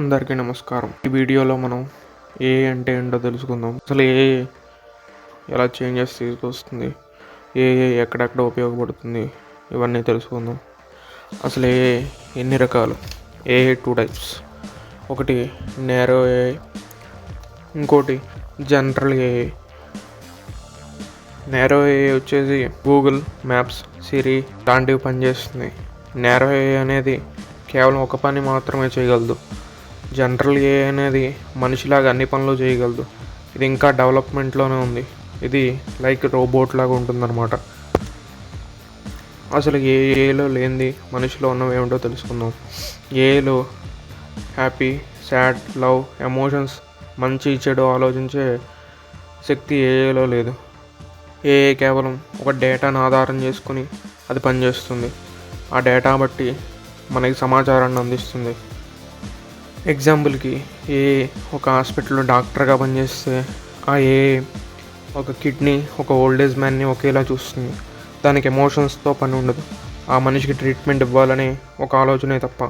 అందరికీ నమస్కారం. ఈ వీడియోలో మనం ఏఐ అంటే ఏంటో తెలుసుకుందాం. అసలు ఏఐ ఎలా చేంజెస్ తీసుకొస్తుంది, ఏఐ ఎక్కడెక్కడ ఉపయోగపడుతుంది, ఇవన్నీ తెలుసుకుందాం. అసలు ఏఐ ఎన్ని రకాలు? AI 2 types. ఒకటి నేరో ఏఐ, ఇంకోటి జనరల్ ఏఐ. నేరో ఏఐ వచ్చేసి గూగుల్ మ్యాప్స్, సిరి లాంటివి పనిచేస్తుంది. నేరో ఏఐ అనేది కేవలం ఒక పని మాత్రమే చేయగలదు. జనరల్ ఏఐ అనేది మనిషిలాగా అన్ని పనులు చేయగలదు. ఇది ఇంకా డెవలప్మెంట్లోనే ఉంది. ఇది లైక్ రోబోట్ లాగా ఉంటుందన్నమాట. అసలు ఏఐలో లేనిది మనిషిలో ఉన్నవి ఏమిటో తెలుసుకుందాం. ఏఐలో హ్యాపీ, సాడ్, లవ్, ఎమోషన్స్, మంచి చెడు ఆలోచించే శక్తి ఏఐలో లేదు. ఏఐ కేవలం ఒక డేటాను ఆధారం చేసుకుని అది పనిచేస్తుంది. ఆ డేటా బట్టి మనకి సమాచారాన్ని అందిస్తుంది. ఎగ్జాంపుల్కి ఏఐ ఒక హాస్పిటల్లో డాక్టర్గా పనిచేస్తే ఆ ఏఐ ఒక కిడ్నీ, ఒక ఓల్డేజ్ మ్యాన్ని ఒకేలా చూస్తుంది. దానికి ఎమోషన్స్తో పని ఉండదు. ఆ మనిషికి ట్రీట్మెంట్ ఇవ్వాలని ఒక ఆలోచనే తప్ప.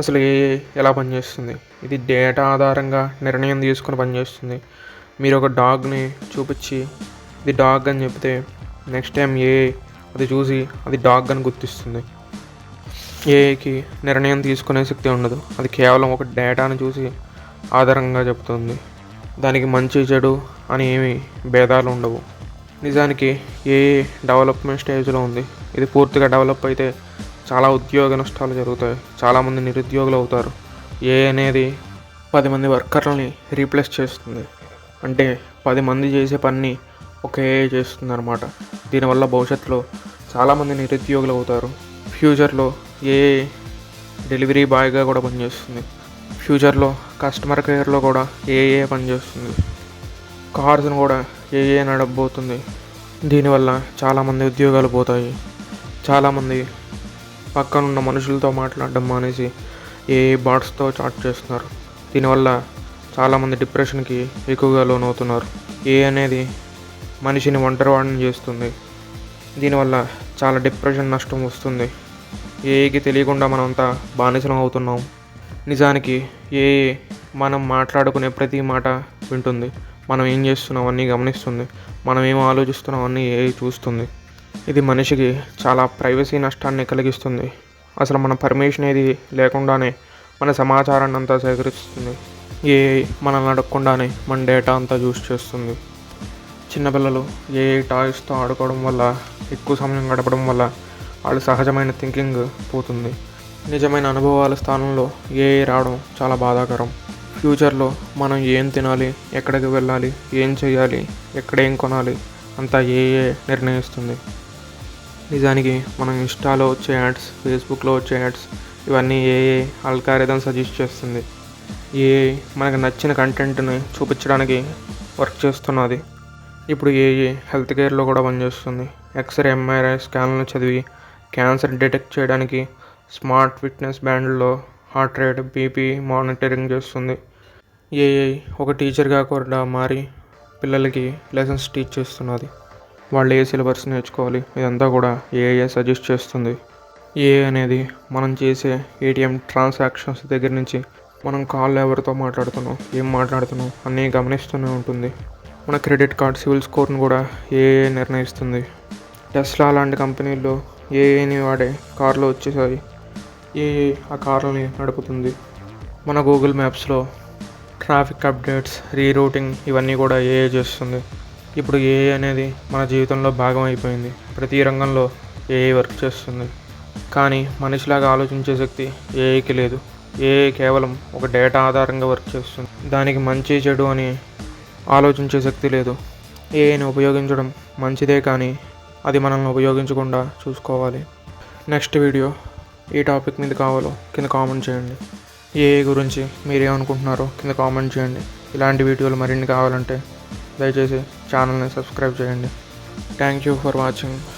అసలు ఏఐ ఎలా పనిచేస్తుంది? ఇది డేటా ఆధారంగా నిర్ణయం తీసుకుని పనిచేస్తుంది. మీరు ఒక డాగ్ని చూపించి ఇది డాగ్ అని చెప్తే నెక్స్ట్ టైం ఏఐ అది చూసి అది డాగ్ అని గుర్తిస్తుంది. ఏఐకి నిర్ణయం తీసుకునే శక్తి ఉండదు. అది కేవలం ఒక డేటాను చూసి ఆధారంగా చెప్తుంది. దానికి మంచి చెడు అని ఏమి భేదాలు ఉండవు. నిజానికి ఏఐ డెవలప్మెంట్ స్టేజ్లో ఉంది. ఇది పూర్తిగా డెవలప్ అయితే చాలా ఉద్యోగ నష్టాలు జరుగుతాయి. చాలామంది నిరుద్యోగులు అవుతారు. ఏఐ అనేది 10 మంది వర్కర్లని రీప్లేస్ చేస్తుంది. అంటే 10 మంది చేసే పని ఒక ఏఐ చేస్తుంది అన్నమాట. దీనివల్ల భవిష్యత్తులో చాలామంది నిరుద్యోగులు అవుతారు. ఫ్యూచర్లో ఏఐ డెలివరీ బాయ్గా కూడా పనిచేస్తుంది. ఫ్యూచర్లో కస్టమర్ కేర్లో కూడా ఏఐ పనిచేస్తుంది. కార్స్ను కూడా ఏఐ నడపబోతుంది. దీనివల్ల చాలామంది ఉద్యోగాలు పోతాయి. చాలామంది పక్కనున్న మనుషులతో మాట్లాడడం మానేసి ఏఐ బాట్స్తో చాట్ చేస్తున్నారు. దీనివల్ల చాలామంది డిప్రెషన్కి ఎక్కువగా లోనవుతున్నారు. ఏఐ అనేది మనిషిని ఒంటరివాడిని చేస్తుంది. దీనివల్ల చాలా డిప్రెషన్ నష్టం వస్తుంది. ఏఐకి తెలియకుండా మనమంతా బానిసలం అవుతున్నాం. నిజానికి ఏఐ మనం మాట్లాడుకునే ప్రతి మాట వింటుంది. మనం ఏం చేస్తున్నాం అన్నీ గమనిస్తుంది. మనం ఏం ఆలోచిస్తున్నాం అన్నీ ఏఐ చూస్తుంది. ఇది మనిషికి చాలా ప్రైవసీ నష్టాన్ని కలిగిస్తుంది. అసలు మన పర్మిషన్ ఏది లేకుండానే మన సమాచారాన్ని అంతా సేకరిస్తుంది. ఏఐ మనల్ని అడగకుండానే మన డేటా అంతా యూస్ చేస్తుంది. చిన్నపిల్లలు ఏఐ టాయ్స్తో ఆడుకోవడం వల్ల, ఎక్కువ సమయం గడపడం వల్ల వాళ్ళ సహజమైన థింకింగ్ పోతుంది. నిజమైన అనుభవాల స్థానంలో ఏఐ రావడం చాలా బాధాకరం. ఫ్యూచర్లో మనం ఏం తినాలి, ఎక్కడికి వెళ్ళాలి, ఏం చేయాలి, ఎక్కడేం కొనాలి అంతా ఏఐ నిర్ణయిస్తుంది. నిజానికి మనం ఇన్స్టాలో వచ్చే యాడ్స్, ఫేస్బుక్లో వచ్చే యాడ్స్ ఇవన్నీ ఏఐ అల్గారిథం సజెస్ట్ చేస్తుంది. ఏఐ మనకు నచ్చిన కంటెంట్ని చూపించడానికి వర్క్ చేస్తున్నది. ఇప్పుడు ఏఐ హెల్త్ కేర్లో కూడా పనిచేస్తుంది. ఎక్స్రే, ఎంఆర్ఐ స్కాన్లను చదివి క్యాన్సర్ డిటెక్ట్ చేయడానికి స్మార్ట్ ఫిట్నెస్ బ్యాండ్లో హార్ట్ రేట్, బీపీ మానిటరింగ్ చేస్తుంది. ఏఐ ఒక టీచర్గా కూడా మారి పిల్లలకి లెసన్స్ టీచ్ చేస్తున్నది. వాళ్ళు ఏ సిలబస్ నేర్చుకోవాలి ఇదంతా కూడా ఏఐ సజెస్ట్ చేస్తుంది. ఏఐ అనేది మనం చేసే ఏటీఎం ట్రాన్సాక్షన్స్ దగ్గర నుంచి మనం కాల్లో ఎవరితో మాట్లాడుతున్నాం, ఏం మాట్లాడుతున్నాం అన్నీ గమనిస్తూనే ఉంటుంది. మన క్రెడిట్ కార్డ్ సివిల్ స్కోర్ను కూడా ఏఐ నిర్ణయిస్తుంది. టెస్లా లాంటి కంపెనీల్లో ఏఐని వాడే కార్లు వచ్చేసాయి. ఏఐ ఆ కార్లని నడుపుతుంది. మన గూగుల్ మ్యాప్స్లో ట్రాఫిక్ అప్డేట్స్, రీరూటింగ్ ఇవన్నీ కూడా ఏఐ చేస్తుంది. ఇప్పుడు ఏఐ అనేది మన జీవితంలో భాగం అయిపోయింది. ప్రతి రంగంలో ఏఐ వర్క్ చేస్తుంది. కానీ మనిషిలాగా ఆలోచించే శక్తి ఏఐకి లేదు. ఏఐ కేవలం ఒక డేటా ఆధారంగా వర్క్ చేస్తుంది. దానికి మంచి చెడు అని ఆలోచించే శక్తి లేదు. ఏఐని ఉపయోగించడం మంచిదే, కానీ అది మనల్ని ఉపయోగించకుండా చూసుకోవాలి. నెక్స్ట్ వీడియో ఏ టాపిక్ మీద కావాలో కింద కామెంట్ చేయండి. ఏఐ గురించి మీరేమనుకుంటున్నారో కింద కామెంట్ చేయండి. ఇలాంటి వీడియోలు మరిన్ని కావాలంటే దయచేసి ఛానల్ని సబ్స్క్రైబ్ చేయండి. Thank you for watching.